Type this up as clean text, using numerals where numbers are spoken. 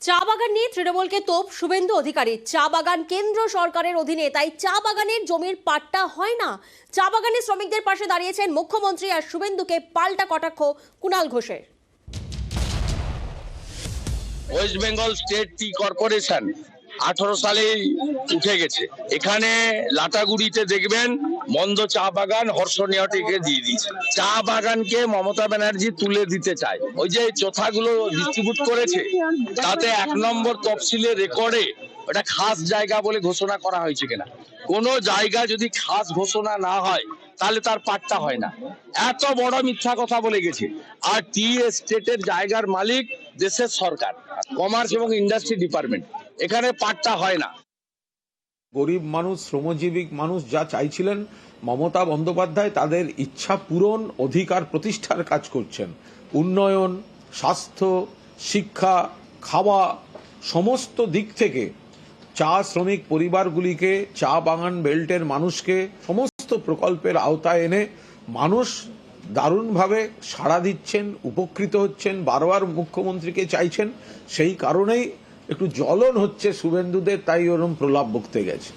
চা বাগান নিয়ে তৃণমূলকে তোপ শুভেন্দু অধিকারী। চা বাগান কেন্দ্র সরকারের অধীনে, তাই চা বাগানের জমির পাট্টা হয় না। চা বাগানের শ্রমিকদের পাশে দাঁড়িয়েছেন মুখ্যমন্ত্রী, আর শুভেন্দুকে পাল্টা কটাক্ষ কুণাল ঘোষের। ওয়েস্ট বেঙ্গল স্টেট টি কর্পোরেশন 18 সালেই উঠে গেছে। এখানে লাটাগুড়িতে দেখবেন মন্দ চা বাগান হর্ষনিয়টিকে দিয়ে দিয়েছে। চা বাগানকে মমতা ব্যানার্জি তুলে দিতে চায়। ওই যে চোথাগুলো ডিস্ট্রিবিউট করেছে, তাতে 1 নম্বর তফসিলের রেকর্ডে ওটা খাস জায়গা বলে ঘোষণা করা হয়েছে কিনা। কোন জায়গা যদি খাস ঘোষণা না হয় তাহলে তার পাট্টা হয় না। এত বড় মিথ্যা কথা বলে গেছে। আর টি এস্টেটের জায়গার মালিক দেশের সরকার, কমার্স এবং ইন্ডাস্ট্রি ডিপার্টমেন্ট। এখানে পাট্টা হয় না। গরিব মানুষ, শ্রমজীবী মানুষ যা চাইছিলেন, মমতা বন্দ্যোপাধ্যায় তাদের ইচ্ছা পূরণ, অধিকার প্রতিষ্ঠার কাজ করছেন। উন্নয়ন, স্বাস্থ্য, শিক্ষা, খাওয়া, সমস্ত দিক থেকে চা শ্রমিক পরিবারগুলিকে, চা বাগান বেল্টের মানুষকে সমস্ত প্রকল্পের আওতায় এনে মানুষ দারুণভাবে সাড়া দিচ্ছেন, উপকৃত হচ্ছেন, বারবার মুখ্যমন্ত্রীকে চাইছেন। সেই কারণেই একটু জ্বলন হচ্ছে শুভেন্দুদের, তাই ওরম প্রলাপ বকতে গেছে।